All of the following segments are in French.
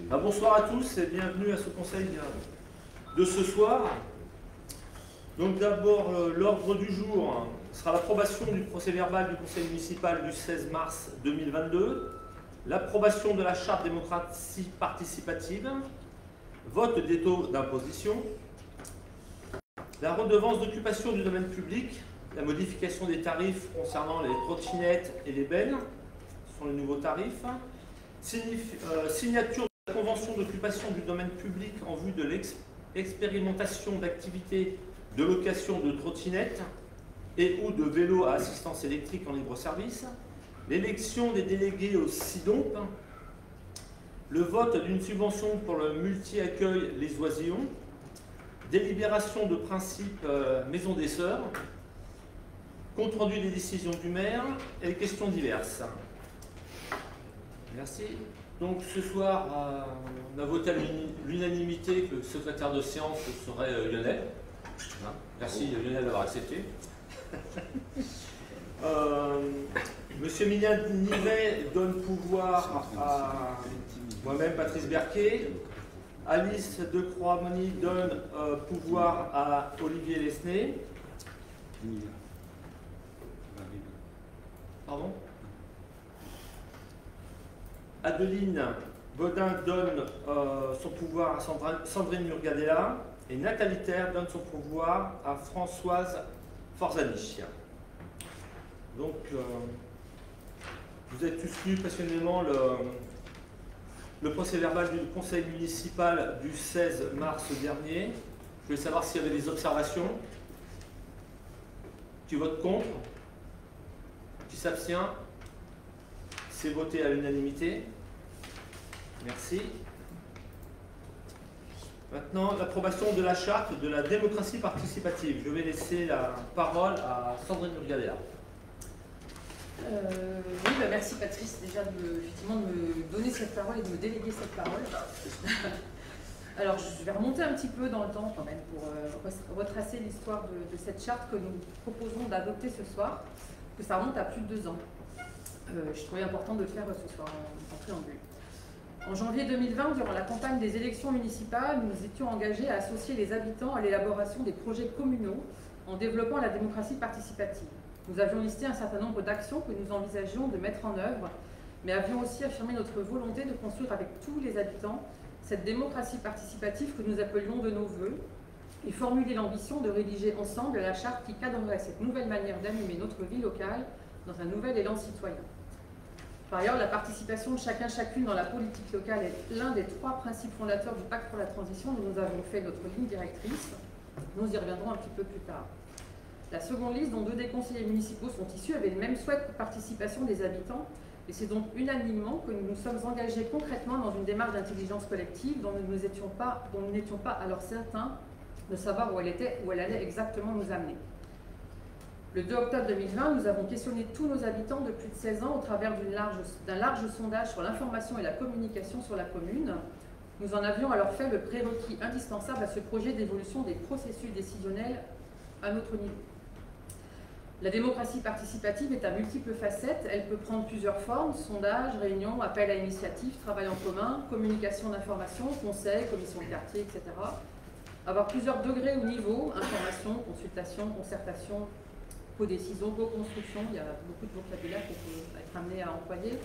Bonsoir à tous et bienvenue à ce conseil de ce soir. Donc d'abord, l'ordre du jour sera l'approbation du procès-verbal du conseil municipal du 16 mars 2022, l'approbation de la charte démocratie participative, vote des taux d'imposition, la redevance d'occupation du domaine public, la modification des tarifs concernant les trottinettes et les bennes, ce sont les nouveaux tarifs, signature de la convention d'occupation du domaine public en vue de l'expérimentation d'activités de location de trottinettes et ou de vélos à assistance électrique en libre-service, l'élection des délégués au SIDOMP, le vote d'une subvention pour le multi-accueil Les Oisillons, délibération de principe Maison des Sœurs, compte-rendu des décisions du maire et les questions diverses. Merci. Donc ce soir, on a voté à l'unanimité que le secrétaire de séance serait Lionel. Merci Lionel d'avoir accepté. Monsieur Mignac-Nivet donne pouvoir à moi-même, Patrice Berquet. Alice Decroix-Moni donne pouvoir à Olivier Lesnay. Pardon? Adeline Bodin donne son pouvoir à Sandrine Murgadella. Et Nathalie Terre donne son pouvoir à Françoise Forzani. Donc, vous êtes tous lus passionnément le procès-verbal du conseil municipal du 16 mars dernier. Je voulais savoir s'il y avait des observations. Qui vote contre? Qui s'abstient? C'est voté à l'unanimité. Merci. Maintenant, l'approbation de la charte de la démocratie participative. Je vais laisser la parole à Sandrine Murgadella. Oui, merci Patrice déjà effectivement de me donner cette parole et de me déléguer cette parole. Alors je vais remonter un petit peu dans le temps quand même pour retracer l'histoire de cette charte que nous proposons d'adopter ce soir, parce que ça remonte à plus de 2 ans. Je trouvais important de le faire ce soir en préambule. En janvier 2020, durant la campagne des élections municipales, nous nous étions engagés à associer les habitants à l'élaboration des projets communaux en développant la démocratie participative. Nous avions listé un certain nombre d'actions que nous envisagions de mettre en œuvre, mais avions aussi affirmé notre volonté de construire avec tous les habitants cette démocratie participative que nous appelions de nos vœux et formuler l'ambition de rédiger ensemble la charte qui cadrerait cette nouvelle manière d'animer notre vie locale dans un nouvel élan citoyen. Par ailleurs, la participation de chacune dans la politique locale est l'un des 3 principes fondateurs du pacte pour la transition dont nous avons fait notre ligne directrice. Nous y reviendrons un petit peu plus tard. La seconde liste, dont 2 des conseillers municipaux sont issus, avait le même souhait de participation des habitants, et c'est donc unanimement que nous nous sommes engagés concrètement dans une démarche d'intelligence collective dont nous n'étions pas alors certains de savoir où elle allait exactement nous amener. Le 2 octobre 2020, nous avons questionné tous nos habitants de plus de 16 ans au travers d'un large sondage sur l'information et la communication sur la commune. Nous en avions alors fait le prérequis indispensable à ce projet d'évolution des processus décisionnels à notre niveau. La démocratie participative est à multiples facettes. Elle peut prendre plusieurs formes: sondages, réunions, appels à initiatives, travail en commun, communication d'informations, conseils, commissions de quartier, etc. Avoir plusieurs degrés ou niveaux: information, consultation, concertation, co-décision, co-construction. Il y a beaucoup de vocabulaire qu'on peut être amené à employer.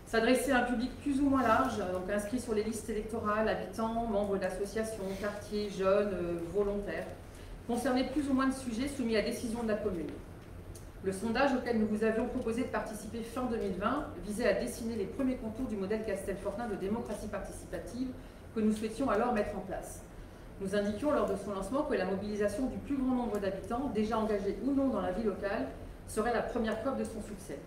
S'adresser à un public plus ou moins large, donc inscrit sur les listes électorales, habitants, membres d'associations, quartiers, jeunes, volontaires. Concerner plus ou moins de sujets soumis à décision de la commune. Le sondage auquel nous vous avions proposé de participer fin 2020 visait à dessiner les premiers contours du modèle Castelfortin de démocratie participative que nous souhaitions alors mettre en place. Nous indiquions lors de son lancement que la mobilisation du plus grand nombre d'habitants, déjà engagés ou non dans la vie locale, serait la première preuve de son succès.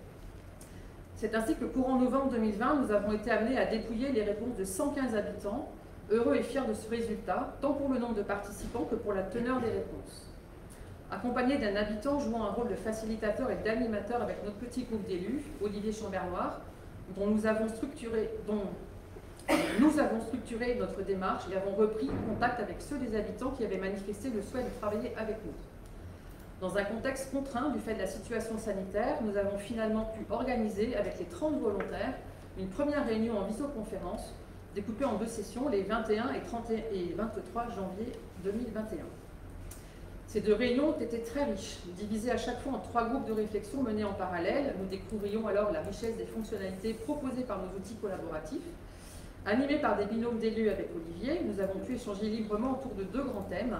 C'est ainsi que courant novembre 2020, nous avons été amenés à dépouiller les réponses de 115 habitants, heureux et fiers de ce résultat, tant pour le nombre de participants que pour la teneur des réponses. Accompagné d'un habitant jouant un rôle de facilitateur et d'animateur avec notre petit groupe d'élus, Olivier Chambernoir, dont nous avons structuré notre démarche et avons repris contact avec ceux des habitants qui avaient manifesté le souhait de travailler avec nous. Dans un contexte contraint du fait de la situation sanitaire, nous avons finalement pu organiser avec les 30 volontaires une première réunion en visioconférence découpées en 2 sessions, les 21 et 23 janvier 2021. Ces 2 réunions ont été très riches, divisées à chaque fois en 3 groupes de réflexion menés en parallèle. Nous découvrions alors la richesse des fonctionnalités proposées par nos outils collaboratifs. Animés par des binômes d'élus avec Olivier, nous avons pu échanger librement autour de 2 grands thèmes,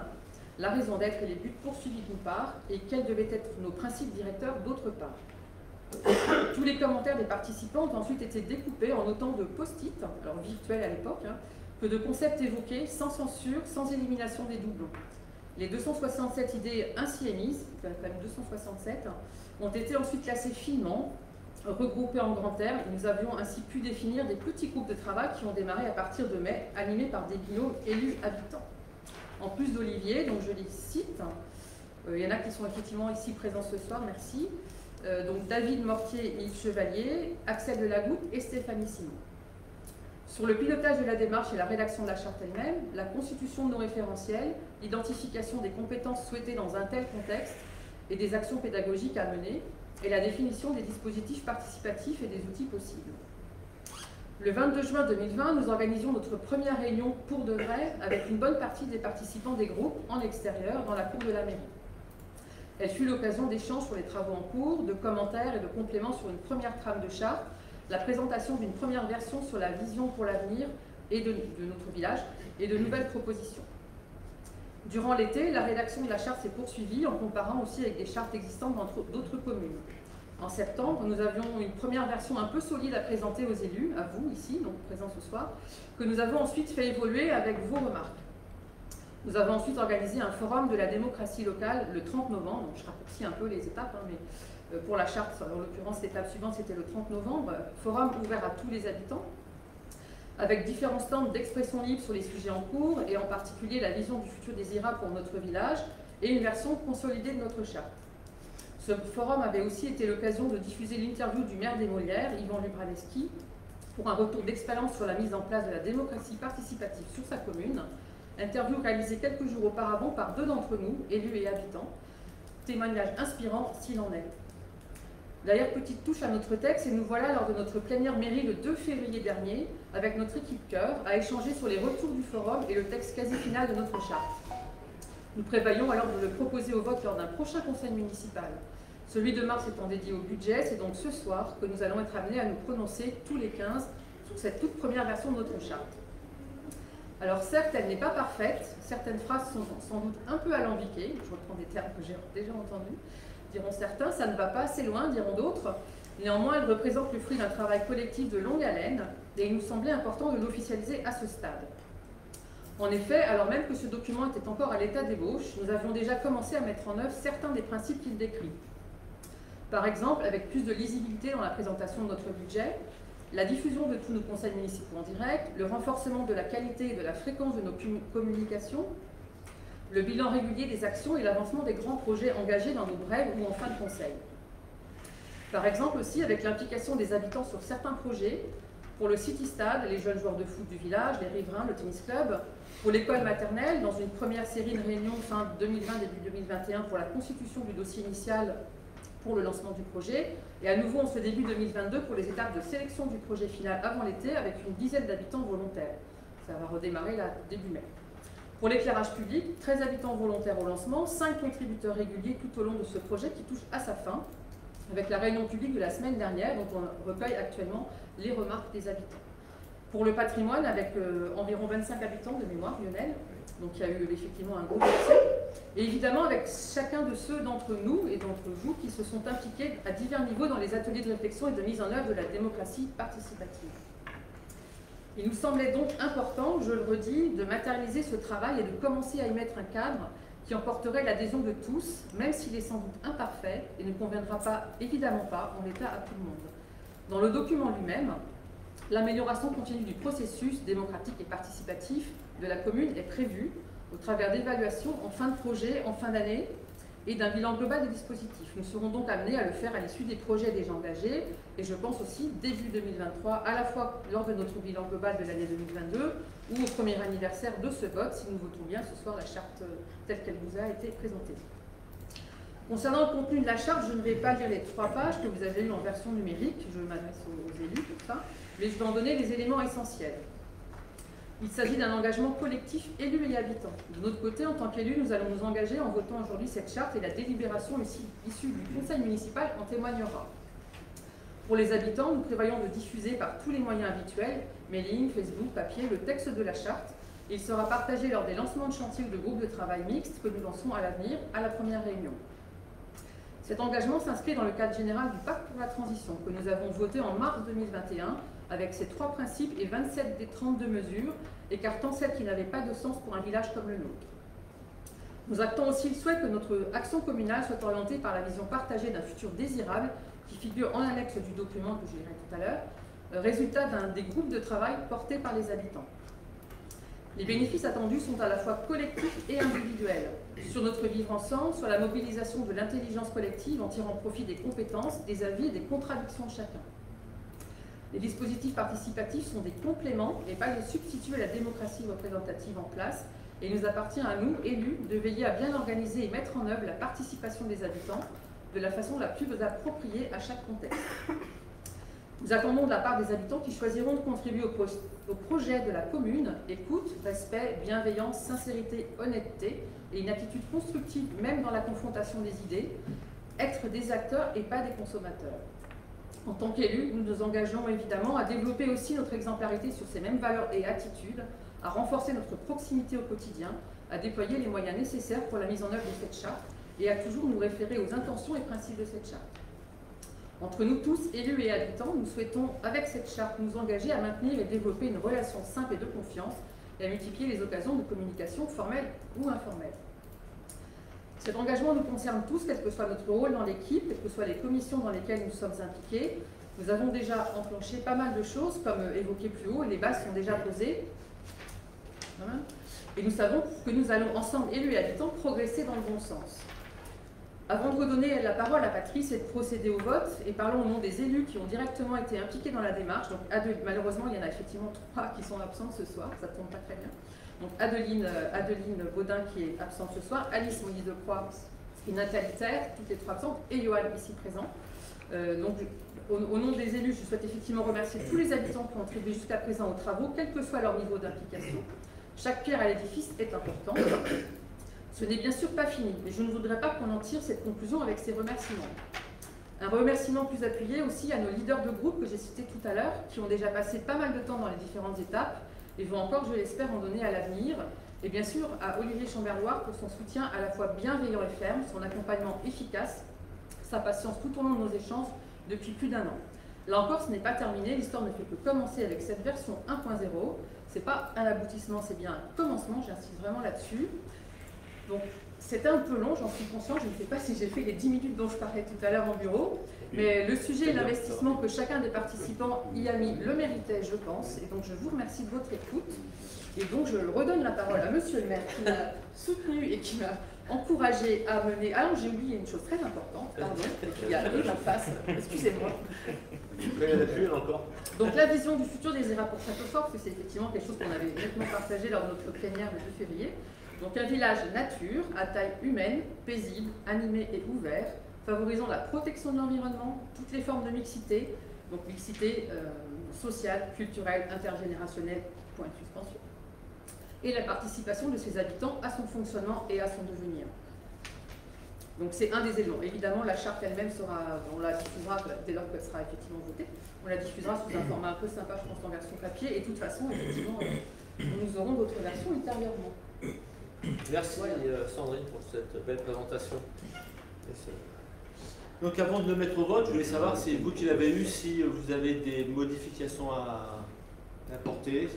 la raison d'être et les buts poursuivis d'une part, et quels devaient être nos principes directeurs d'autre part. Tous les commentaires des participants ont ensuite été découpés en autant de post-it, alors virtuels à l'époque, que de concepts évoqués sans censure, sans élimination des doublons. Les 267 idées ainsi émises, quand même 267, ont été ensuite classées finement, regroupées en grands termes, et nous avions ainsi pu définir des petits groupes de travail qui ont démarré à partir de mai, animés par des binômes élus habitants. En plus d'Olivier, donc je les cite, il y en a qui sont effectivement ici présents ce soir, merci, donc David Mortier et Yves Chevalier, Axel Delagoutte et Stéphanie Simon. Sur le pilotage de la démarche et la rédaction de la charte elle-même, la constitution de nos référentiels, l'identification des compétences souhaitées dans un tel contexte et des actions pédagogiques à mener, et la définition des dispositifs participatifs et des outils possibles. Le 22 juin 2020, nous organisions notre première réunion pour de vrai avec une bonne partie des participants des groupes en extérieur dans la cour de la mairie. Elle fut l'occasion d'échanges sur les travaux en cours, de commentaires et de compléments sur une première trame de charte, la présentation d'une première version sur la vision pour l'avenir et de notre village et de nouvelles propositions. Durant l'été, la rédaction de la charte s'est poursuivie en comparant aussi avec des chartes existantes dans d'autres communes. En septembre, nous avions une première version un peu solide à présenter aux élus, à vous ici, donc présents ce soir, que nous avons ensuite fait évoluer avec vos remarques. Nous avons ensuite organisé un forum de la démocratie locale le 30 novembre, donc je raccourcis un peu les étapes, mais pour la charte, en l'occurrence l'étape suivante c'était le 30 novembre, forum ouvert à tous les habitants, avec différents stands d'expression libre sur les sujets en cours, et en particulier la vision du futur désirable pour notre village, et une version consolidée de notre charte. Ce forum avait aussi été l'occasion de diffuser l'interview du maire des Molières, Yvan Lubraleski, pour un retour d'expérience sur la mise en place de la démocratie participative sur sa commune, interview réalisée quelques jours auparavant par 2 d'entre nous, élus et habitants, témoignage inspirant s'il en est. D'ailleurs, petite touche à notre texte, et nous voilà lors de notre plénière mairie le 2 février dernier, avec notre équipe cœur, à échanger sur les retours du forum et le texte quasi final de notre charte. Nous prévoyons alors de le proposer au vote lors d'un prochain conseil municipal. Celui de mars étant dédié au budget, c'est donc ce soir que nous allons être amenés à nous prononcer tous les 15 sur cette toute première version de notre charte. Alors certes, elle n'est pas parfaite, certaines phrases sont sans doute un peu alambiquées, je reprends des termes que j'ai déjà entendus, diront certains, ça ne va pas assez loin, diront d'autres. Néanmoins, elle représente le fruit d'un travail collectif de longue haleine, et il nous semblait important de l'officialiser à ce stade. En effet, alors même que ce document était encore à l'état d'ébauche, nous avions déjà commencé à mettre en œuvre certains des principes qu'il décrit. Par exemple, avec plus de lisibilité dans la présentation de notre budget, la diffusion de tous nos conseils municipaux en direct, le renforcement de la qualité et de la fréquence de nos communications, le bilan régulier des actions et l'avancement des grands projets engagés dans nos brèves ou en fin de conseil. Par exemple aussi avec l'implication des habitants sur certains projets, pour le City Stade, les jeunes joueurs de foot du village, les riverains, le tennis club, pour l'école maternelle, dans une première série de réunions fin 2020, début 2021, pour la constitution du dossier initial pour le lancement du projet, et à nouveau en ce début 2022 pour les étapes de sélection du projet final avant l'été avec une dizaine d'habitants volontaires. Ça va redémarrer là début mai. Pour l'éclairage public, 13 habitants volontaires au lancement, 5 contributeurs réguliers tout au long de ce projet qui touche à sa fin, avec la réunion publique de la semaine dernière, dont on recueille actuellement les remarques des habitants. Pour le patrimoine, avec environ 25 habitants de mémoire, Lionel, donc il y a eu effectivement un gros dossier, et évidemment avec chacun de ceux d'entre nous et d'entre vous qui se sont impliqués à divers niveaux dans les ateliers de réflexion et de mise en œuvre de la démocratie participative. Il nous semblait donc important, je le redis, de matérialiser ce travail et de commencer à y mettre un cadre qui emporterait l'adhésion de tous, même s'il est sans doute imparfait et ne conviendra pas, évidemment pas, en l'état à tout le monde. Dans le document lui-même, l'amélioration continue du processus démocratique et participatif de la commune est prévue au travers d'évaluations en fin de projet, en fin d'année, et d'un bilan global des dispositifs. Nous serons donc amenés à le faire à l'issue des projets déjà engagés, et je pense aussi début 2023, à la fois lors de notre bilan global de l'année 2022, ou au premier anniversaire de ce vote, si nous votons bien ce soir la charte telle qu'elle vous a été présentée. Concernant le contenu de la charte, je ne vais pas lire les 3 pages que vous avez eues en version numérique, je m'adresse aux élus pour ça, mais je vais en donner les éléments essentiels. Il s'agit d'un engagement collectif élus et habitants. De notre côté, en tant qu'élus, nous allons nous engager en votant aujourd'hui cette charte et la délibération issue du conseil municipal en témoignera. Pour les habitants, nous prévoyons de diffuser par tous les moyens habituels, mailing, Facebook, papier, le texte de la charte. Il sera partagé lors des lancements de chantier ou de groupes de travail mixtes que nous lancerons à l'avenir à la première réunion. Cet engagement s'inscrit dans le cadre général du pacte pour la transition que nous avons voté en mars 2021 avec ses 3 principes et 27 des 32 mesures, écartant celles qui n'avaient pas de sens pour un village comme le nôtre. Nous actons aussi le souhait que notre action communale soit orientée par la vision partagée d'un futur désirable qui figure en annexe du document que je lirai tout à l'heure, résultat des groupes de travail portés par les habitants. Les bénéfices attendus sont à la fois collectifs et individuels, sur notre vivre ensemble, sur la mobilisation de l'intelligence collective en tirant profit des compétences, des avis et des contradictions de chacun. Les dispositifs participatifs sont des compléments et pas des substituts à la démocratie représentative en place, et il nous appartient à nous, élus, de veiller à bien organiser et mettre en œuvre la participation des habitants de la façon la plus appropriée à chaque contexte. Nous attendons de la part des habitants qui choisiront de contribuer au projet de la commune écoute, respect, bienveillance, sincérité, honnêteté et une attitude constructive même dans la confrontation des idées, être des acteurs et pas des consommateurs. En tant qu'élus, nous nous engageons évidemment à développer aussi notre exemplarité sur ces mêmes valeurs et attitudes, à renforcer notre proximité au quotidien, à déployer les moyens nécessaires pour la mise en œuvre de cette charte et à toujours nous référer aux intentions et principes de cette charte. Entre nous tous, élus et habitants, nous souhaitons, avec cette charte, nous engager à maintenir et développer une relation simple et de confiance et à multiplier les occasions de communication formelle ou informelle. Cet engagement nous concerne tous, quel que soit notre rôle dans l'équipe, quelles que soient les commissions dans lesquelles nous sommes impliqués. Nous avons déjà enclenché pas mal de choses, comme évoqué plus haut, les bases sont déjà posées. Et nous savons que nous allons ensemble, élus et habitants, progresser dans le bon sens. Avant de redonner la parole à Patrice et de procéder au vote, et parlons au nom des élus qui ont directement été impliqués dans la démarche, donc malheureusement il y en a effectivement 3 qui sont absents ce soir, ça ne tombe pas très bien. Donc Adeline Baudin qui est absente ce soir, Alice Moïse de Croix et Nathalie Terre, toutes les 3 absentes, et Johan ici présent. Donc au nom des élus, je souhaite effectivement remercier tous les habitants qui ont contribué jusqu'à présent aux travaux, quel que soit leur niveau d'implication. Chaque pierre à l'édifice est importante. Ce n'est bien sûr pas fini, mais je ne voudrais pas qu'on en tire cette conclusion avec ces remerciements. Un remerciement plus appuyé aussi à nos leaders de groupe que j'ai cités tout à l'heure, qui ont déjà passé pas mal de temps dans les différentes étapes et vont encore, je l'espère, en donner à l'avenir. Et bien sûr à Olivier Chamberloir pour son soutien à la fois bienveillant et ferme, son accompagnement efficace, sa patience tout au long de nos échanges depuis plus d'1 an. Là encore, ce n'est pas terminé, l'histoire ne fait que commencer avec cette version 1.0. Ce n'est pas un aboutissement, c'est bien un commencement, j'insiste vraiment là-dessus. Donc, c'était un peu long, j'en suis consciente, je ne sais pas si j'ai fait les 10 minutes dont je parlais tout à l'heure en bureau, mais le sujet et l'investissement que chacun des participants y a mis le méritait, je pense, et donc je vous remercie de votre écoute. Et donc, je redonne la parole à Monsieur le maire qui m'a soutenu et qui m'a encouragé à mener... Ah non, j'ai oublié une chose très importante, pardon, qui arrive en face, excusez-moi. Donc, la vision du futur désirable pour Châteaufort, c'est effectivement quelque chose qu'on avait nettement partagé lors de notre plénière le 2 février. Donc un village nature, à taille humaine, paisible, animé et ouvert, favorisant la protection de l'environnement, toutes les formes de mixité, donc mixité sociale, culturelle, intergénérationnelle, point de suspension, et la participation de ses habitants à son fonctionnement et à son devenir. Donc c'est un des éléments. Évidemment, la charte elle-même sera, on la diffusera dès lors qu'elle sera effectivement votée, on la diffusera sous un format un peu sympa, je pense, en version papier, et de toute façon, effectivement, nous aurons d'autres versions ultérieurement. Merci Sandrine pour cette belle présentation. Donc avant de le mettre au vote, je voulais savoir si vous qui l'avez eu, si vous avez des modifications à apporter.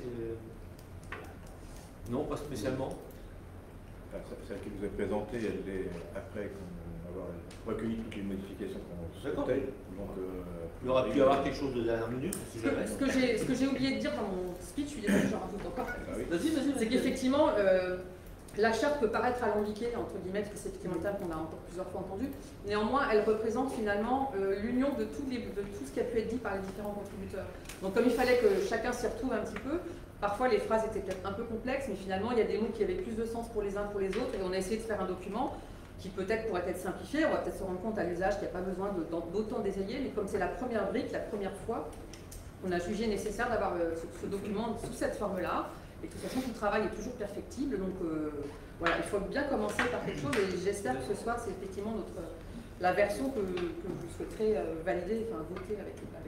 Non, pas spécialement. Celle qui vous est présentée, elle est après avoir recueilli toutes les modifications qu'on souhaitait. Il aurait pu y avoir quelque chose de dernière minute. Si ce que j'ai oublié de dire dans mon speech, je suis désolée, j'en rajoute encore. Vas-y. C'est qu'effectivement, la charte peut paraître alambiquée, entre guillemets, parce que c'est effectivement le terme qu'on a encore plusieurs fois entendu. Néanmoins, elle représente finalement l'union de tout ce qui a pu être dit par les différents contributeurs. Donc comme il fallait que chacun s'y retrouve un petit peu, parfois les phrases étaient peut-être un peu complexes, mais finalement il y a des mots qui avaient plus de sens pour les uns pour les autres, et on a essayé de faire un document qui peut-être pourrait être simplifié, on va peut-être se rendre compte à l'usage qu'il n'y a pas besoin d'autant détailler, mais comme c'est la première brique, la première fois, on a jugé nécessaire d'avoir ce document sous cette forme-là. et que de toute façon tout travail est toujours perfectible. Donc voilà, il faut bien commencer par quelque chose et j'espère que ce soir c'est effectivement la version que vous souhaiterez valider, enfin voter avec moi.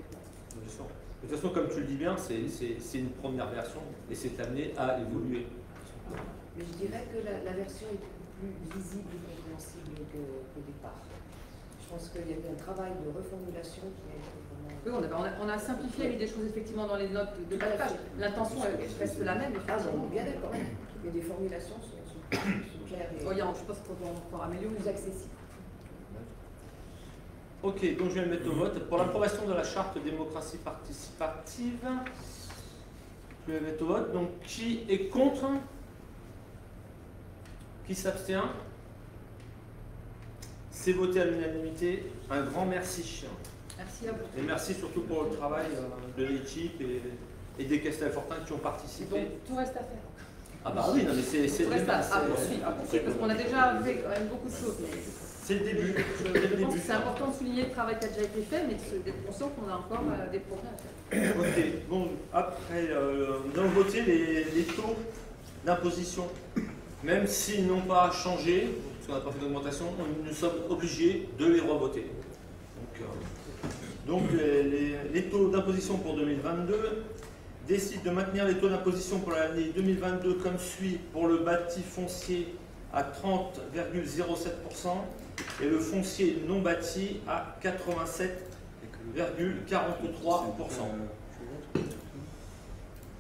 De toute façon, comme tu le dis bien, c'est une première version et c'est amené à évoluer. Mais je dirais que la version est plus lisible et compréhensible qu'au départ. Je pense qu'il y a eu un travail de reformulation qui a été vraiment... Oui, on a simplifié, mis des choses effectivement dans les notes de bas de page. L'intention reste la même. Ah bon, bien d'accord. Mais les formulations sont claires et Voyons, je pense qu'on peut encore améliorer. plus accessibles. Ok, donc je vais le mettre au vote. Pour l'approbation de la charte démocratie participative, je vais le mettre au vote. Donc qui est contre? Qui s'abstient? C'est voté à l'unanimité. Un grand merci. Merci à vous. Et merci surtout pour le travail de l'équipe et des Castelfortin qui ont Donc participé. tout reste à faire. Ah bah oui, non mais c'est Tout reste à poursuivre, parce qu'on a déjà fait quand même beaucoup de choses. c'est le début. Je pense que c'est important de souligner le travail qui a déjà été fait, mais d'être conscient qu'on a encore des progrès à faire. Ok, bon, après, nous allons voter les taux d'imposition. Même s'ils n'ont pas changé, parce qu'on n'a pas fait d'augmentation, nous sommes obligés de les revoter. Donc les taux d'imposition pour 2022 décide de maintenir les taux d'imposition pour l'année 2022 comme suit pour le bâti foncier à 30,07% et le foncier non bâti à 87,43%.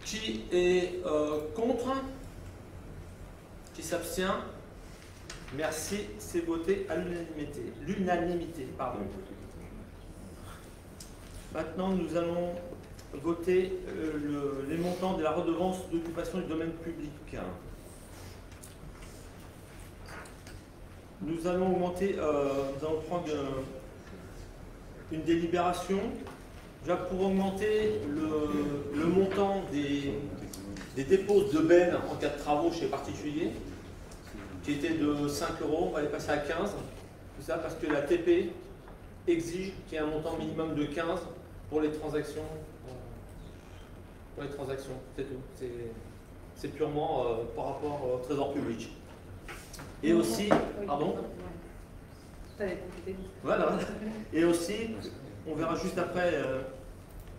Qui est contre? Qui s'abstient? Merci, c'est voté à l'unanimité. L'unanimité, pardon. Maintenant, nous allons voter les montants de la redevance d'occupation du domaine public. Nous allons augmenter, nous allons prendre une délibération. Déjà pour augmenter le montant des dépôts de bennes en cas de travaux chez les particuliers, qui était de 5 €, on va les passer à 15. Tout ça parce que la TP exige qu'il y ait un montant minimum de 15 pour les transactions. C'est tout. C'est purement par rapport au trésor public. Et aussi, pardon. Voilà. Et aussi, on verra juste après,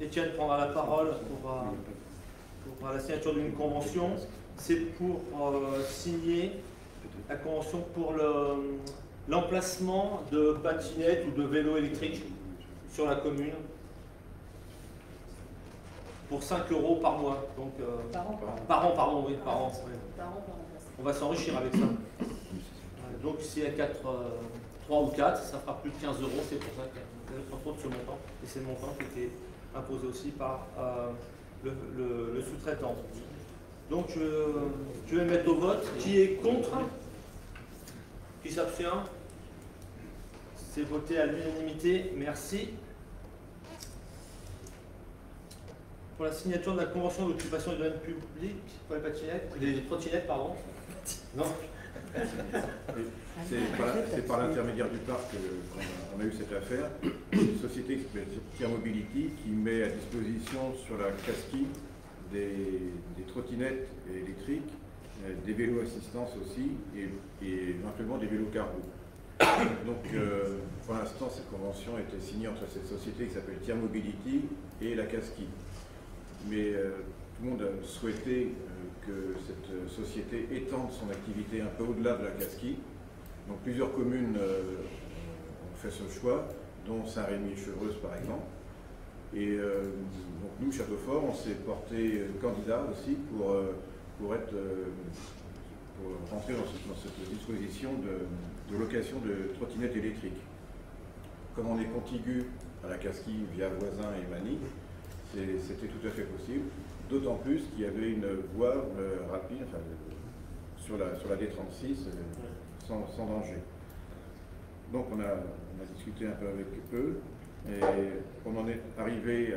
Étienne prendra la parole pour la signature d'une convention. C'est pour signer la convention pour l'emplacement de patinettes ou de vélos électriques sur la commune pour 5 € par mois. Donc, par an, pardon, oui, par an. Ouais. On va s'enrichir avec ça. Donc si à 3 ou 4, ça fera plus de 15 €, c'est pour ça qu'il y a entre autres ce montant. Et c'est le montant qui était imposé aussi par le sous-traitant. Donc je vais mettre au vote. Qui est contre? Qui s'abstient? C'est voté à l'unanimité. Merci. Pour la signature de la convention d'occupation du domaine public pour les trottinettes, pardon. Non. C'est par l'intermédiaire du parc qu'on a eu cette affaire. Une société qui s'appelle Thermobility qui met à disposition sur la casquille des trottinettes électriques, des vélos assistance aussi et éventuellement des vélos cargo. Donc pour l'instant cette convention a été signée entre cette société qui s'appelle Thermobility et la casquille. Mais tout le monde a souhaité que cette société étende son activité un peu au-delà de la casquille. Donc plusieurs communes ont fait ce choix, dont Saint-Rémy-Chevreuse par exemple. Et donc nous, Châteaufort, on s'est porté candidat aussi pour rentrer dans cette disposition de location de trottinettes électriques. Comme on est contigu à la casquille via Voisin et Manille, c'était tout à fait possible, d'autant plus qu'il y avait une voie rapide enfin, sur la D36 sans danger. Donc on a discuté un peu avec eux et on en est arrivé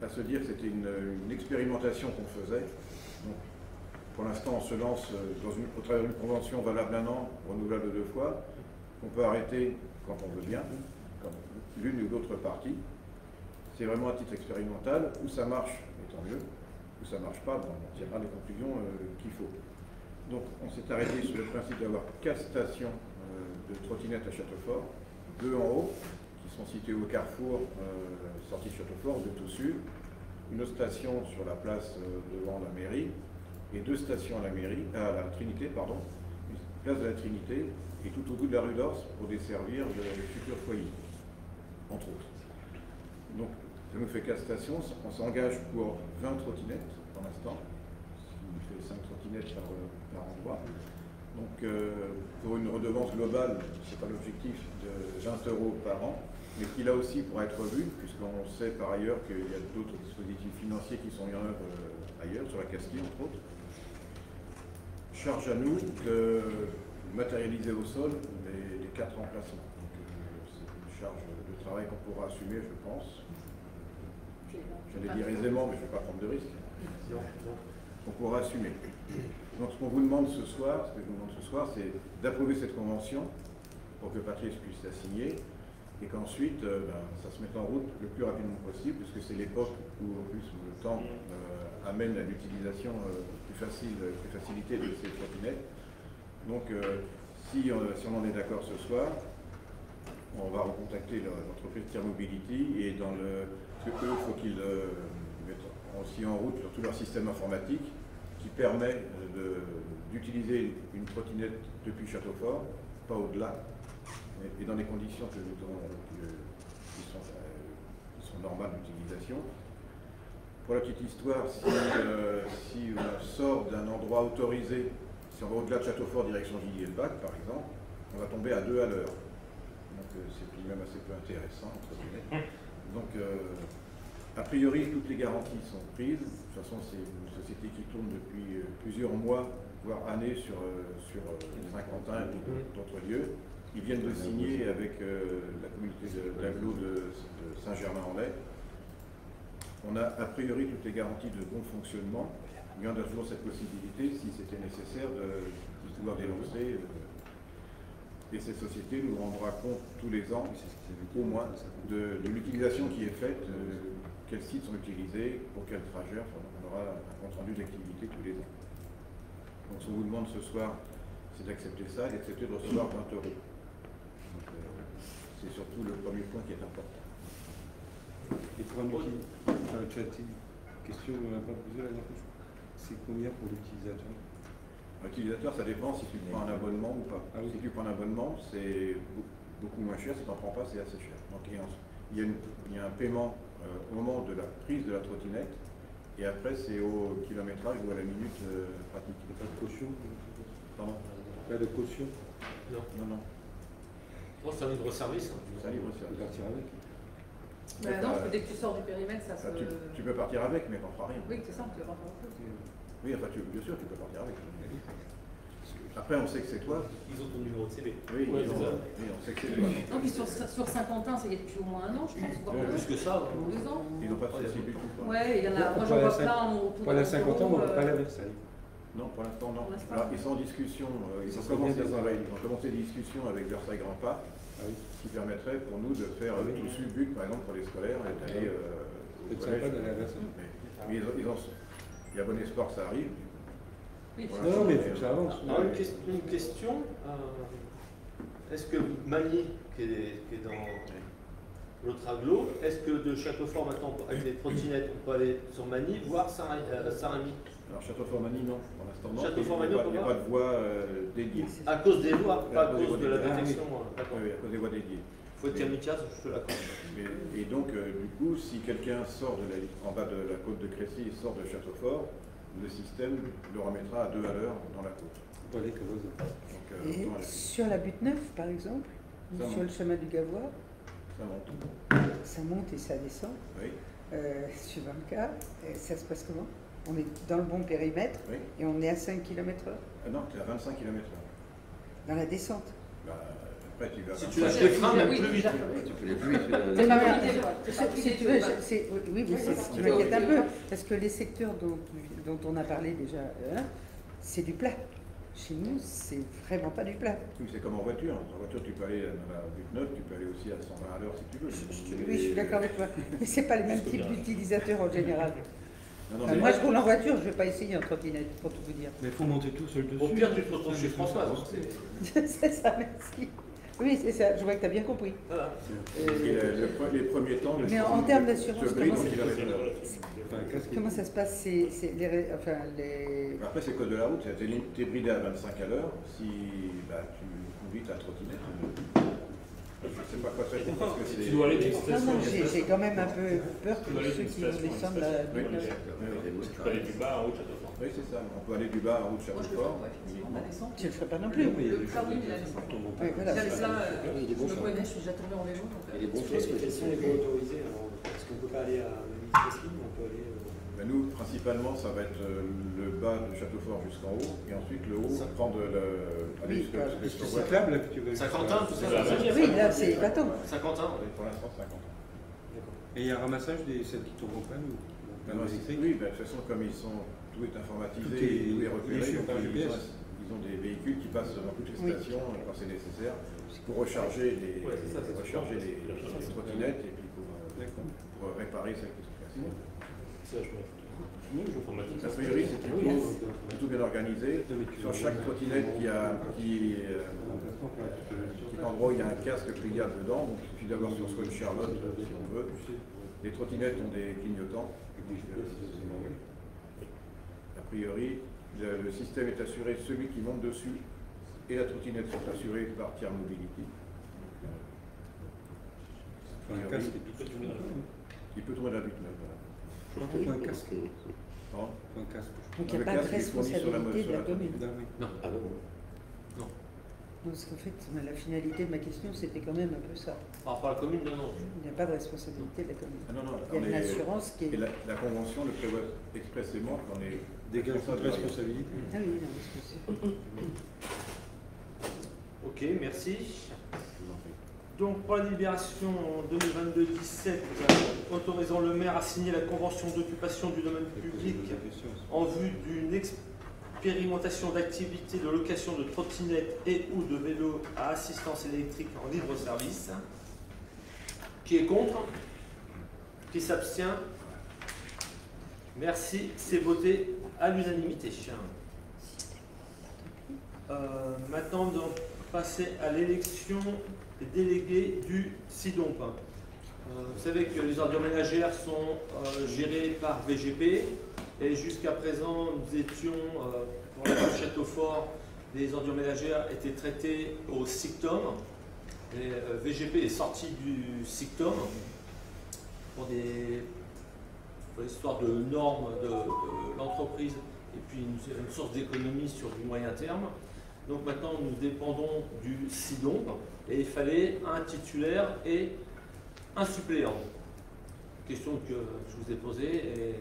à se dire que c'était une expérimentation qu'on faisait. Donc, pour l'instant on se lance au travers d'une convention valable 1 an, renouvelable 2 fois, qu'on peut arrêter quand on veut bien, comme l'une ou l'autre partie. C'est vraiment à titre expérimental, où ça marche, et tant mieux. où ça ne marche pas, bon, on tirera les conclusions qu'il faut. Donc on s'est arrêté sur le principe d'avoir 4 stations de trottinettes à Châteaufort, 2 en haut, qui sont situées au carrefour, sortie de Châteaufort, de tout sud, une autre station sur la place devant la mairie, et 2 stations à la Trinité, pardon, une place de la Trinité, et tout au bout de la rue d'Ors pour desservir le futur foyer, entre autres. Donc ça nous fait 4 stations, on s'engage pour 20 trottinettes pour l'instant, ce qui nous fait 5 trottinettes par endroit. Donc pour une redevance globale, ce n'est pas l'objectif de 20 € par an, mais qui là aussi pourra être revu, puisqu'on sait par ailleurs qu'il y a d'autres dispositifs financiers qui sont mis en œuvre ailleurs, sur la Castille entre autres. Charge à nous de matérialiser au sol les 4 remplacements. Donc c'est une charge de travail qu'on pourra assumer, je pense. J'allais dire aisément, mais je ne vais pas prendre de risque. On pourra assumer. Donc ce qu'on vous demande ce soir, c'est d'approuver cette convention pour que Patrice puisse la signer et qu'ensuite ça se mette en route le plus rapidement possible, puisque c'est l'époque où en plus le temps amène à l'utilisation plus facilitée de ces trottinettes. Donc si on en est d'accord ce soir, on va recontacter l'entreprise Tier Mobility et dans il faut qu'ils mettent aussi en route tout leur système informatique qui permet d'utiliser une trottinette depuis Châteaufort, pas au-delà, et dans les conditions qui sont normales d'utilisation. Pour la petite histoire, si on sort d'un endroit autorisé, si on va au-delà de Châteaufort direction Villiers-le-Bac par exemple, on va tomber à 2 à l'heure. Donc c'est tout de même assez peu intéressant, entre guillemets. Donc a priori toutes les garanties sont prises. De toute façon c'est une société qui tourne depuis plusieurs mois, voire années sur Saint-Quentin et d'autres lieux. Ils viennent de signer avec la communauté d'agglo de Saint-Germain-en-Laye. On a a priori toutes les garanties de bon fonctionnement, mais on a toujours cette possibilité, si c'était nécessaire, de pouvoir dénoncer. Et cette société nous rendra compte tous les ans, au moins, de l'utilisation qui est faite, quels sites sont utilisés, pour quel trajet. Enfin, on aura un compte rendu d'activité tous les ans. Donc ce qu'on vous demande ce soir, c'est d'accepter ça et d'accepter de recevoir 20 €. C'est surtout le premier point qui est important. Et pour un question, on n'a pas posé la dernière fois. C'est combien pour l'utilisateur? L'utilisateur, ça dépend si tu prends un abonnement ou pas. Si tu prends un abonnement, c'est beaucoup moins cher. Si tu n'en prends pas, c'est assez cher. Donc il y a un paiement au moment de la prise de la trottinette, et après c'est au kilométrage ou à la minute pratique. Il n'y a pas de caution? Pardon? Pas de caution? Non, non, non. Oh, c'est un libre service. C'est un libre service. Partir avec? Non, parce que dès que tu sors du périmètre, ça se... Tu peux partir avec, mais t'en feras rien. Oui, c'est ça, tu rentres en plus. Oui, enfin, bien sûr, tu peux partir avec. Après, on sait que c'est toi. Ils ont ton numéro de CV. Oui, ouais, on sait que c'est toi. Non, puis sur Saint-Quentin, ça y est depuis au moins 1 an, je pense. Plus que ça. 2 ans. Ils n'ont pas de souci du tout. Ouais, il y en a. Moi, j'en vois plein autour Pour la Saint-Quentin, on ne va pas aller à Versailles. Non, pour l'instant, non. Alors, ils sont en discussion. Ils ont commencé des discussions avec Versailles Grand Pas, qui permettrait pour nous de faire tout Subuc, par exemple, pour les scolaires, et d'aller au collège. Mais il y a bon espoir que ça arrive. Oui, non, mais il faut que ça avance. Alors, une question. Est-ce que Magny, qui est dans l'autre agglo, est-ce que de Châteaufort maintenant, avec les trottinettes, on peut aller sur Magny, voire Saint-Rémy? Alors Châteaufort-Magny, non, pour l'instant non. Châteaufort-Magny, il n'y a pas de voie dédiée. À cause des voies, pas à cause de la détection. Oui, à cause des voies dédiées. Il faut être kamikaze, je te l'accorde. Et donc, du coup, si quelqu'un sort en bas de la côte de Crécy et sort de Châteaufort, le système le remettra à 2 à l'heure dans la côte. Et sur la butte 9, par exemple, ou sur le chemin du Gavois, ça monte. Ça monte et ça descend. Oui. Suivant le cas, ça se passe comment? On est dans le bon périmètre, oui, et on est à 5 km/h. Non, tu es à 25 km/h. Dans la descente. Après, tu vas. Si tu lâches les freins, même plus vite. Tu peux les plus vite. Si tu veux, oui, c'est ce qui m'inquiète un peu, parce que les secteurs dont on a parlé déjà, c'est du plat. Chez nous, c'est vraiment pas du plat. Oui, c'est comme en voiture. En voiture, tu peux aller dans la butte 9, tu peux aller aussi à 120 à l'heure si tu veux. Oui, je suis d'accord avec toi. Mais ce n'est pas les mêmes types d'utilisateurs en général. Non, Enfin, moi, je roule en voiture, je ne vais pas essayer en trottinette, pour tout vous dire. Mais il faut monter tout seul dessus. Au pire, tu te retrouves chez Françoise. Hein, C'est ça, merci. Oui, c'est ça, je vois que tu as bien compris. voilà. les premiers temps, Mais en termes d'assurance, comment comment ça se passe enfin, les... Après, c'est code de la route, tu es bridé à 25 à l'heure. Si tu conduis ta trottinette, je ne sais pas quoi te répondre parce que c'est. Tu dois aller d'une Non, station. non, j'ai quand même un peu peur pour ceux qui descendent là. Oui, Tu peux aller du bas en haut de Châteaufort. oui, c'est ça. On peut aller du bas en route de Moi, je le Châteaufort. ferai, effectivement, la descente. Tu ne le ferais pas non plus. Le permis, la descente. Oui, voilà. J'avais ça, il est je bon, me ça. connais, je suis déjà tombée en vélo. Donc, Et les bons choses, quels sont les voies autorisées alors, parce qu'on ne peut pas aller à Midi-Presqu'île, on peut aller. Nous, principalement, ça va être le bas de Châteaufort jusqu'en haut, et ensuite le haut, prendre aller Oui, voilà. jusqu'au C'est cyclable là que tu veux. Saint-Quentin, tout ça. Oui, là, c'est épatant. Saint-Quentin. Pour l'instant, 50 ans. Et il y a un ramassage des celles qui tombent en panne ou Oui, de toute façon, comme tout est informatisé, Tout est repéré, suivi donc par GPS. ils ont des véhicules qui passent dans toutes les Oui. stations quand c'est nécessaire pour recharger les trottinettes et puis pour réparer celles qui sont cassées. A priori, c'est plutôt bien organisé. Sur chaque trottinette qui en gros, il y a un casque pliable dedans, donc il suffit d'avoir sur soi une Charlotte si on veut. Les trottinettes ont des clignotants. A priori, le système est assuré, celui qui monte dessus et la trottinette sont assurés par Tiers Mobility. un casque Il peut tourner à 8 mètres. Je crois qu'on a un casque. Voilà. Un casque. Donc il n'y Le a pas de casque est fourni sur la responsabilité de la moto. commune. Non. Ah non. Non, parce qu'en fait, la finalité de ma question, c'était quand même un peu ça. Par rapport à la commune, non. Il n'y a pas de responsabilité de la commune. Ah non, non, Il y a une assurance qui est... Et la convention le prévoit expressément qu'on est Dégage toute responsabilité. Ah oui, non, parce que c'est... Ok, merci. Donc pour la délibération 2022-17, autorisant le maire à signer la convention d'occupation du domaine public en vue d'une expérimentation d'activité de location de trottinettes et ou de vélos à assistance électrique en libre service. Qui est contre? Qui s'abstient? Merci, c'est voté à l'unanimité. Maintenant, nous allons passer à l'élection des délégués du SIDOMP. Vous savez que les ordures ménagères sont gérées par VGP et jusqu'à présent, nous étions, pour la ville de Châteaufort, les ordures ménagères étaient traitées au SICTOM. Et VGP est sorti du SICTOM pour des histoires de normes de l'entreprise et puis une source d'économie sur du moyen terme. Donc maintenant, nous dépendons du SIDOMP et il fallait un titulaire et un suppléant. Question que je vous ai posée et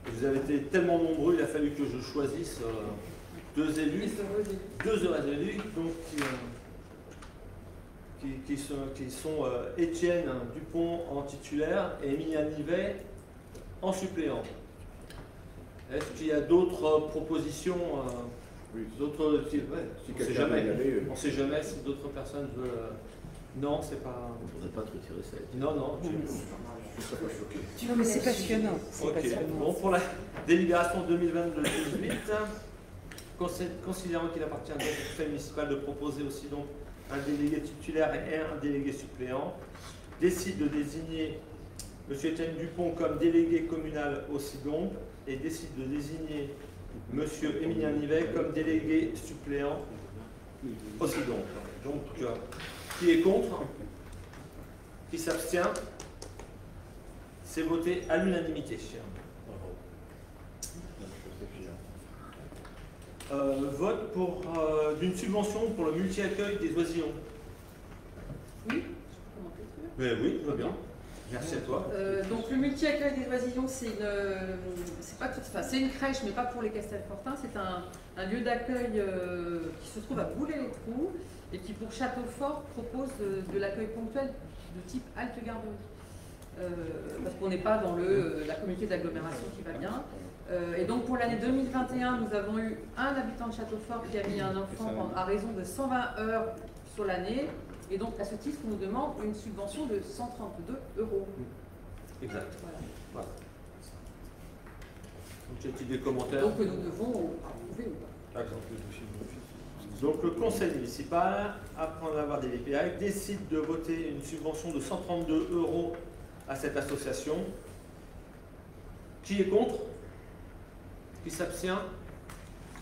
vous avez été tellement nombreux, il a fallu que je choisisse deux élus, deux heureux élus, donc qui sont Étienne Dupont en titulaire et Emilien Nivet en suppléant. Est-ce qu'il y a d'autres propositions? Oui. D'autres, Si on ne sait quelqu'un jamais. veut y aller, On sait jamais si d'autres personnes veulent. Non, c'est pas. On ne voudrait pas te retirer ça. Non, non. Non, mais c'est passionnant. C'est Ok. passionnant. Bon, pour la délibération 2022-18, considérant qu'il appartient au conseil municipal de proposer aussi donc un délégué titulaire et un délégué suppléant, décide de désigner M. Étienne Dupont comme délégué communal au SIDOMP et décide de désigner M. Emilien Nivet comme délégué suppléant au SIDOMP. Donc, qui est contre? Qui s'abstient? C'est voté à l'unanimité. Vote pour d'une subvention pour le multi-accueil des oisillons. Oui. Oui, tout va bien. Merci à toi. Donc le multi-accueil des oisillons, c'est une crèche, mais pas pour les Castelfortins. C'est un lieu d'accueil qui se trouve à Boulay-les-Trous et qui, pour Châteaufort, propose de l'accueil ponctuel de type halte-garderie. Parce qu'on n'est pas dans la communauté d'agglomération qui va bien. Et donc pour l'année 2021, nous avons eu un habitant de Châteaufort qui a mis un enfant à raison de 120 heures sur l'année. Et donc, à ce titre, on nous demande une subvention de 132 €. Exact. Voilà. Y a-t-il des commentaires? Donc nous devons approuver ou pas. D'accord. Donc le conseil municipal, après en avoir délibéré, décide de voter une subvention de 132 € à cette association. Qui est contre? Qui s'abstient?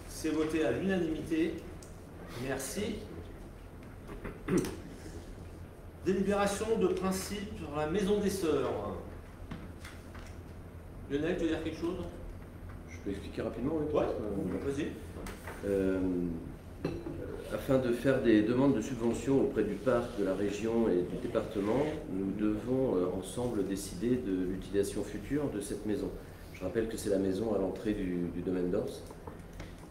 C'est voté à l'unanimité. Merci. Délibération de principe sur la maison des sœurs. Lionel, tu veux dire quelque chose? Je peux expliquer rapidement, oui, Ouais, peut-être, vas-y. Afin de faire des demandes de subventions auprès du parc, de la région et du département, nous devons ensemble décider de l'utilisation future de cette maison. Je rappelle que c'est la maison à l'entrée du domaine d'Ors,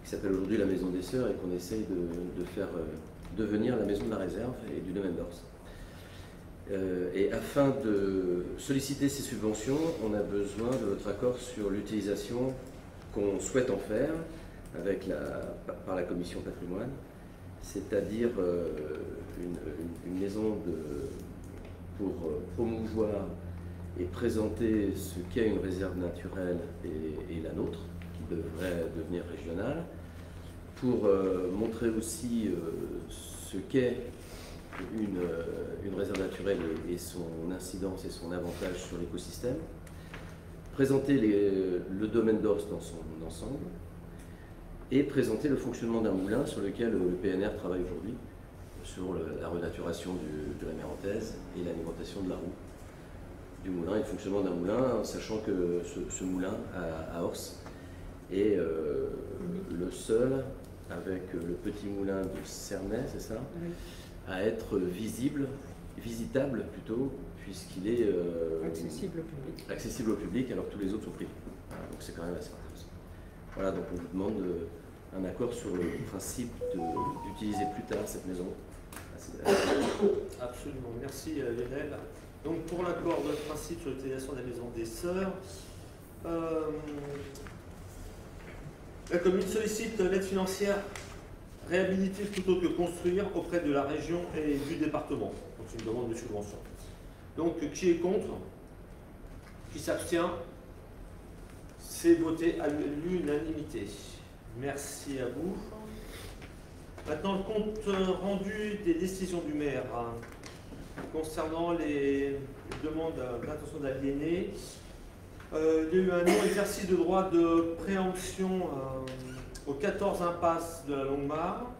qui s'appelle aujourd'hui la Maison des Sœurs et qu'on essaye de faire devenir la Maison de la Réserve et du domaine d'Ors. Et afin de solliciter ces subventions, on a besoin de votre accord sur l'utilisation qu'on souhaite en faire par la commission patrimoine, c'est-à-dire une maison pour promouvoir et présenter ce qu'est une réserve naturelle et la nôtre, qui devrait devenir régionale, pour montrer aussi ce qu'est une réserve naturelle et son incidence et son avantage sur l'écosystème, présenter le domaine d'Ors dans son ensemble, et présenter le fonctionnement d'un moulin sur lequel le PNR travaille aujourd'hui, sur la renaturation de la Mérantaise et l'alimentation de la roue du moulin et le fonctionnement d'un moulin, sachant que ce moulin à Ors est le seul, avec le petit moulin de Cernay, c'est ça, Oui. à être visitable plutôt, puisqu'il est accessible au public alors que tous les autres sont privés. Voilà, donc c'est quand même assez intéressant. Voilà, donc on vous demande un accord sur le principe d'utiliser plus tard cette maison. Absolument, merci Lionel. Donc pour l'accord de principe sur l'utilisation de la maison des sœurs, la commune sollicite l'aide financière réhabiliter plutôt que construire auprès de la région et du département. Donc c'est une demande de subvention. Donc qui est contre? Qui s'abstient? C'est voté à l'unanimité. Merci à vous. Maintenant le compte rendu des décisions du maire concernant les demandes d'intention d'aliéner. Il y a eu un non-exercice de droit de préemption au 14 impasse de la Longue-Mare,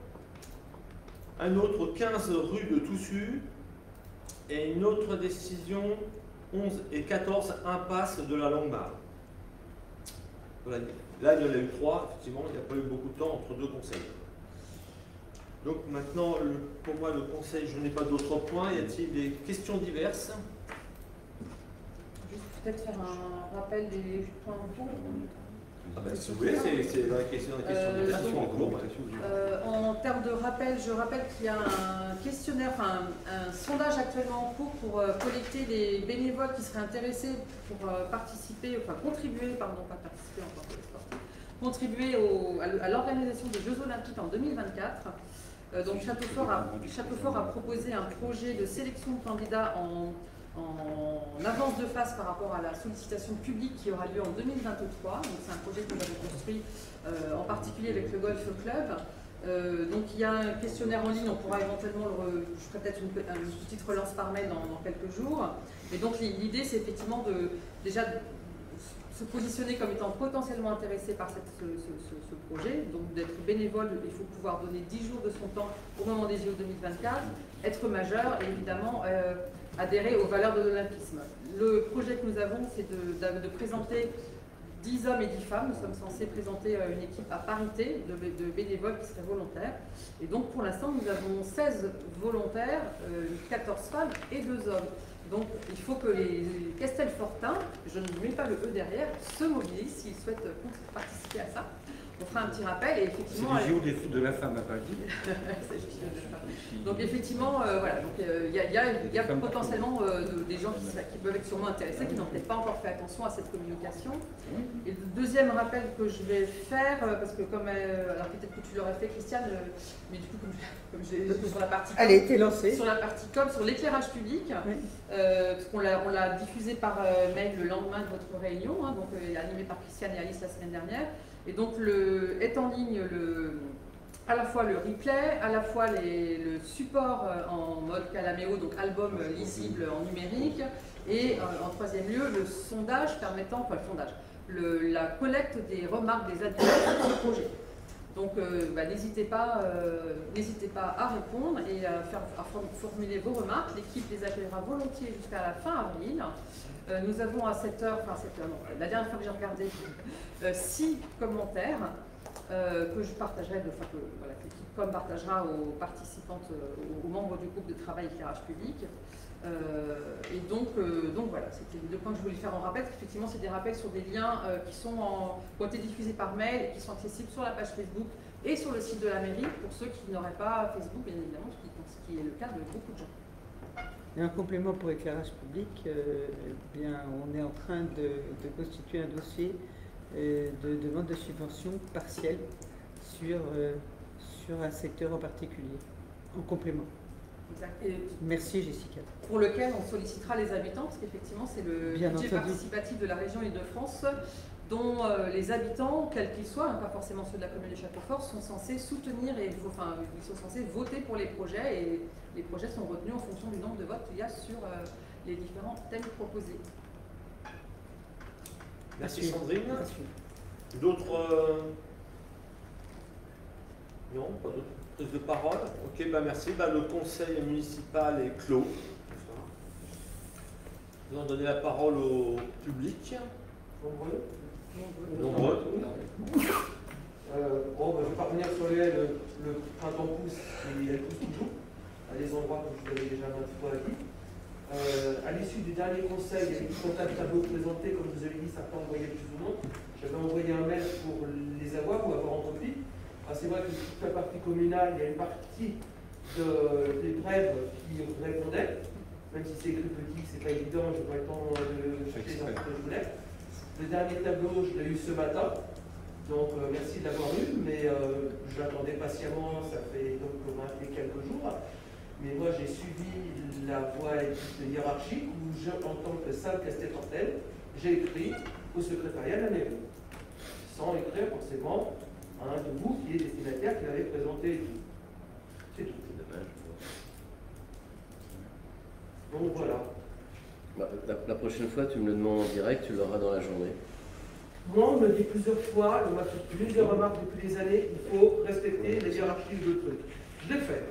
un autre au 15 rue de Toussus, et une autre décision 11 et 14 impasse de la Longue-Mare. Voilà. Là, il y en a eu 3, effectivement, il n'y a pas eu beaucoup de temps entre deux conseils. Donc maintenant, pour moi, le conseil, je n'ai pas d'autres points. Y a-t-il des questions diverses? Juste peut-être faire un rappel des points en cours. Si vous voulez, c'est la question diverses en cours. En termes de rappel, je rappelle qu'il y a un questionnaire, enfin un sondage actuellement en cours pour collecter les bénévoles qui seraient intéressés pour participer, enfin contribuer, pardon, pas participer encore pour les sportifs, contribuer à l'organisation des Jeux Olympiques en 2024. Donc Châteaufort a proposé un projet de sélection de candidats en avance de phase par rapport à la sollicitation publique qui aura lieu en 2023. Donc c'est un projet que nous avons construit en particulier avec le Golf Club. Donc il y a un questionnaire en ligne, on pourra éventuellement, je ferai peut-être une petite relance par mail dans quelques jours. Et donc l'idée c'est effectivement déjà se positionner comme étant potentiellement intéressé par ce projet, donc d'être bénévole, il faut pouvoir donner 10 jours de son temps au moment des JO 2024, être majeur et évidemment adhérer aux valeurs de l'olympisme. Le projet que nous avons, c'est de présenter 10 hommes et 10 femmes. Nous sommes censés présenter une équipe à parité de bénévoles qui seraient volontaires. Et donc pour l'instant, nous avons 16 volontaires, 14 femmes et 2 hommes. Donc il faut que les Castelfortins, je ne mets pas le E derrière, se mobilisent s'ils souhaitent participer à ça. Donc fera un petit rappel et C'est effectivement. le jour de la femme à Paris. Donc effectivement, voilà, donc il y a potentiellement des gens qui peuvent être sûrement intéressés, qui n'ont peut-être pas encore fait attention à cette communication. Et le deuxième rappel que je vais faire, parce que comme, alors peut-être que tu l'aurais fait, Christiane, mais du coup comme j'ai sur la partie com, Elle a été lancée. sur la partie com, sur l'éclairage public, Oui. parce qu'on l'a diffusé par mail le lendemain de votre réunion, hein, donc animé par Christiane et Alice la semaine dernière. Et donc est en ligne à la fois le replay, à la fois le support en mode Calaméo, donc album lisible en numérique, et en troisième lieu le sondage permettant, enfin le sondage, la collecte des remarques des adultes sur ce projet. Donc n'hésitez pas à répondre et à formuler vos remarques. L'équipe les accueillera volontiers jusqu'à la fin avril. Nous avons à 7h, non, la dernière fois que j'ai regardé, 6 commentaires que je partagerai, que l'équipe com partagera aux participantes, aux membres du groupe de travail éclairage public. Et donc voilà, c'était les 2 points que je voulais faire en rappel, parce qu'effectivement c'est des rappels sur des liens qui ont été diffusés par mail et qui sont accessibles sur la page Facebook et sur le site de la mairie pour ceux qui n'auraient pas Facebook, bien évidemment, ce qui est le cas de beaucoup de gens. Et en complément pour éclairage public, bien, on est en train de constituer un dossier de demande de subvention partielle sur un secteur en particulier, en complément. Exact. Et merci Jessica. Pour lequel on sollicitera les habitants, parce qu'effectivement c'est le budget participatif de la région Île-de-France, dont les habitants, quels qu'ils soient, pas forcément ceux de la commune de Châteaufort, sont censés soutenir et ils sont censés voter pour les projets, et les projets sont retenus en fonction du nombre de votes qu'il y a sur les différents thèmes proposés. Merci Sandrine. D'autres non, pas d'autres prises de parole. Ok, merci. Le conseil municipal est clos. Nous allons donner la parole au public. Nombreux. Je vais pas revenir sur le printemps pousse, il pousse toujours, à des endroits que je vous avais déjà maintes fois dit. À l'issue du dernier conseil, il y avait tout un tas de tableaux présentés, comme je vous avais dit, certains envoyaient plus ou moins. J'avais envoyé un mail pour les avoir ou avoir en copie. C'est vrai que toute la partie communale, il y a une partie des brèves qui répondaient, même si c'est écrit petit, c'est pas évident, je n'ai pas le temps de chercher dans ce que je voulais. Le dernier tableau, je l'ai eu ce matin, donc merci de l'avoir eu, mais je l'attendais patiemment, ça fait donc quelques jours. Mais moi, j'ai suivi la voie hiérarchique où, en tant que simple Castet-Tortel, j'ai écrit au secrétariat de la mairie, sans écrire forcément de vous qui est destinataire, qui l'avait présenté et tout. C'est tout. C'est dommage. Donc voilà. La prochaine fois, tu me le demandes en direct, tu l'auras dans la journée. Moi, on me dit plusieurs fois, on m'a fait plusieurs remarques depuis des années, il faut respecter les hiérarchies de trucs. Je l'ai fait.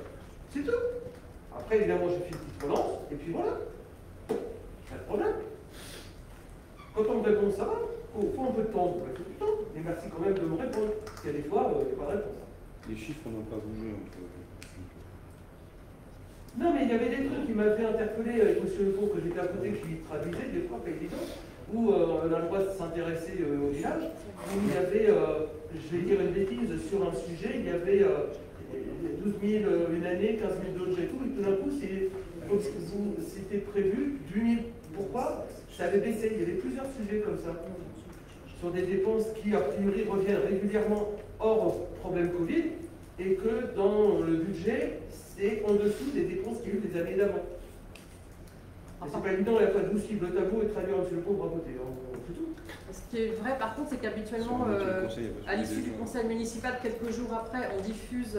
C'est tout. Après, évidemment, j'ai fait une petite relance, et puis voilà. Pas de problème. Quand on me répond, ça va. Au fond, un peu de temps, on va tout le temps. Mais merci quand même de me répondre. Parce qu'il y a des fois, il n'y a pas de réponse. Les chiffres n'ont pas bougé entre. Non, mais il y avait des trucs qui m'avaient interpellé avec M. Lepont, que j'étais à côté, qui traduisait des fois, pas évident, où on a le droit de s'intéresser au village, où il y avait, je vais dire une bêtise, sur un sujet, il y avait 12 000 une année, 15 000 d'autres et tout, et tout d'un coup, c'était prévu 8 000. Pourquoi? Ça avait baissé, il y avait plusieurs sujets comme ça, sur des dépenses qui, a priori, reviennent régulièrement hors problème Covid, et que dans le budget, c'est en dessous des dépenses qu'il y a eu des années d'avant. C'est pas évident, il n'y a pas de suivre le tableau et traduire M. Le Pauvre à côté. C'est tout. Ce qui est vrai, par contre, c'est qu'habituellement, à l'issue du conseil municipal, quelques jours après, on diffuse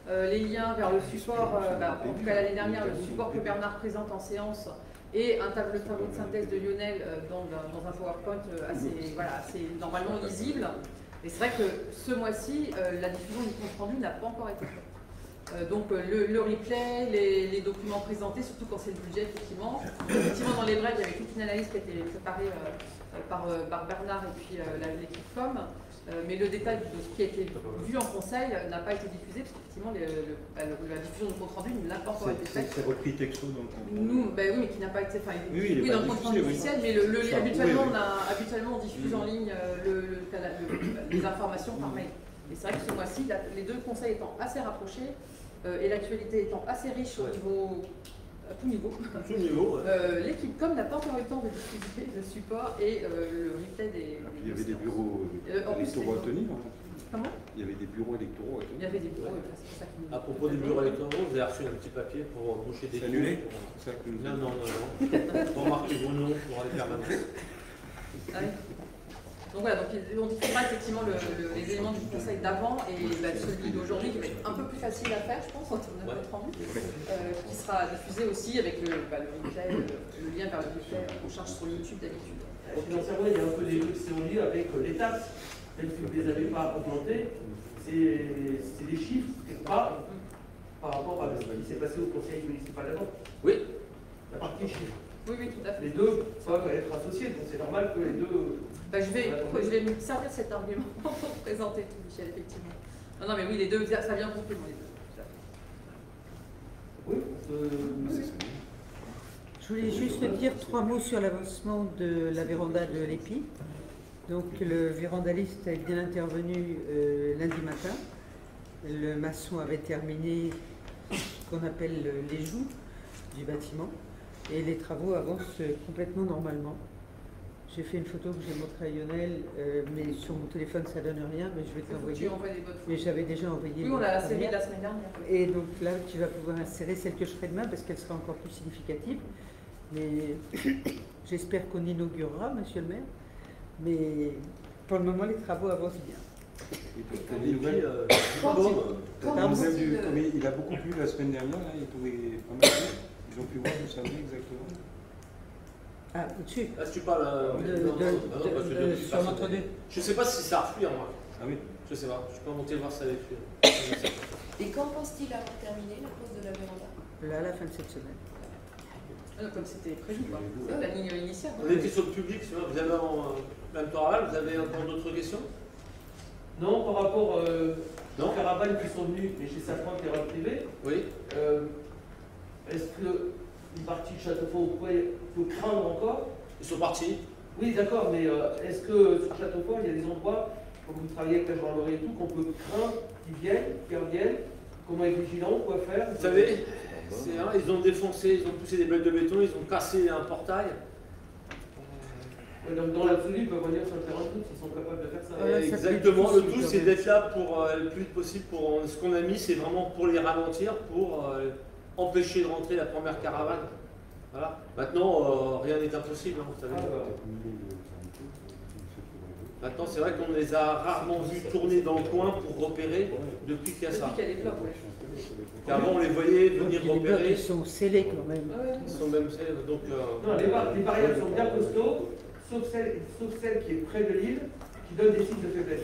les liens vers le support, en tout cas l'année dernière, le support que Bernard présente en séance, et un tableau de synthèse de Lionel dans un PowerPoint assez normalement lisible. Et c'est vrai que ce mois-ci, la diffusion du compte rendu n'a pas encore été faite. Donc le replay, les documents présentés, surtout quand c'est le budget, effectivement. Effectivement, dans les brèves, il y avait toute une analyse qui a été préparée par Bernard et puis l'équipe com. Mais le détail de ce qui a été vu en conseil n'a pas été diffusé, parce qu'effectivement, la diffusion du compte rendu n'a pas encore été faite. C'est repris texto dans le compte rendu. Oui, mais qui n'a pas été fait. Oui, dans le compte rendu officiel, mais habituellement, on diffuse en ligne les informations par mail. Et c'est vrai que ce mois-ci, les deux conseils étant assez rapprochés et l'actualité étant assez riche au niveau, à tout niveau, l'équipe com n'a pas encore eu le temps de diffuser le support et le replay des. Il y avait des bureaux électoraux à tenir. Comment? Il y avait des bureaux électoraux à tenir. Il y avait des bureaux, c'est pour ça qu'il nous. À propos des bureaux électoraux, vous avez reçu un petit papier pour boucher des C'est annulé? Non, non, non, non. Pour marquer vos noms pour aller faire la messe. Ah oui. Donc voilà, donc on diffusera effectivement les éléments du conseil d'avant et celui d'aujourd'hui qui va être un peu plus facile à faire, je pense, en termes de compte rendu, qui sera diffusé aussi avec le replay, le lien vers le replay qu'on charge sur YouTube d'habitude. Financièrement, il y a un peu des trucs qui sont liés avec les taxes, même si vous ne les avez pas augmentées, c'est des chiffres, quelque part, par rapport à ce qui s'est passé au conseil municipal d'avant. Oui. La partie chiffres. Oui, oui, tout à fait. Les deux peuvent être associés, donc c'est normal que les deux. Je vais me servir cet argument pour présenter tout, Michel, effectivement. Non, mais oui, les deux, ça vient complément les deux. Oui, Je voulais juste dire 3 mots sur l'avancement de la véranda de l'EPI. Donc le vérandaliste est bien intervenu lundi matin. Le maçon avait terminé ce qu'on appelle les joues du bâtiment et les travaux avancent complètement normalement. J'ai fait une photo que j'ai montrée à Lionel, mais sur mon téléphone ça donne rien, mais je vais te l'envoyer. Mais j'avais déjà envoyé. Oui, on l'a série la semaine dernière. Et donc là, tu vas pouvoir insérer celle que je ferai demain parce qu'elle sera encore plus significative. Mais j'espère qu'on inaugurera, monsieur le maire. Mais pour le moment, les travaux avancent bien. Il a beaucoup plu la semaine dernière, là, il trouvait pas mal. Ils ont pu voir où ça venait exactement. Ah, au-dessus. Là, si tu parles sur l'entre-deux. Je ne sais pas si ça a reflué en moi. Ah oui. Je sais pas. Je peux monter voir ça avec lui. Et quand pense-t-il avoir terminé la pose de la véranda? Là, à la fin de cette semaine. Comme c'était prévu, quoi. La ligne initiale. On était sur le public, vous avez Mme Toraval, vous avez encore d'autres questions? Non, par rapport aux caravanes qui sont venues, mais chez Safran, terrain privé, oui. Est-ce que une partie de Châteaufort peut craindre encore? Ils sont partis. Oui, d'accord, mais est-ce que sur Châteaufort, il y a des endroits, comme vous travaillez avec la gendarmerie et tout, qu'on peut craindre qu'ils reviennent? Comment être vigilant? Quoi faire? Vous savez, ils ont défoncé, ils ont poussé des blocs de béton, ils ont cassé un portail. Dans l'absolu, ils peuvent venir sur le terrain de foot s'ils sont capables de faire ça. Exactement, le tout c'est d'être là pour le plus vite possible. Ce qu'on a mis, c'est vraiment pour les ralentir, pour empêcher de rentrer la première caravane. Voilà. Maintenant, rien n'est impossible, vous savez. Maintenant, c'est vrai qu'on les a rarement vus tourner dans le coin pour repérer depuis qu'il y a ça. Depuis qu'il y a les blocs, Avant, on les voyait venir repérer. Ils sont scellés quand même. Ils sont même scellés, donc... Non, les barrières sont bien costauds, sauf celle qui est près de l'île, qui donne des signes de faiblesse.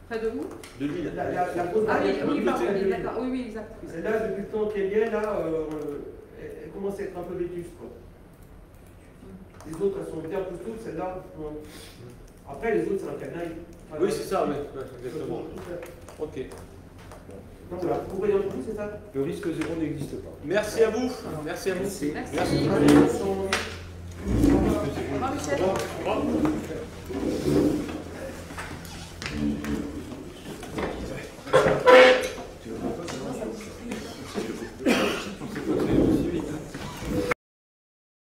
Près de où? De l'île. La grosse Ah barrière. oui, pardon, d'accord. Oui, oui, exact. Celle-là, depuis le temps qu'elle y est, là, elle commence à être un peu vétuste, quoi. Les autres, elles sont bien costaudes, celle-là, non. Après, les autres, c'est un canaille. Oui, c'est ça, oui. Exactement. Ok. Donc voilà, vous voyez en tout, c'est ça? Le risque zéro n'existe pas. Merci à vous. Merci à vous. Merci. Merci. Au revoir, Michel. Au revoir.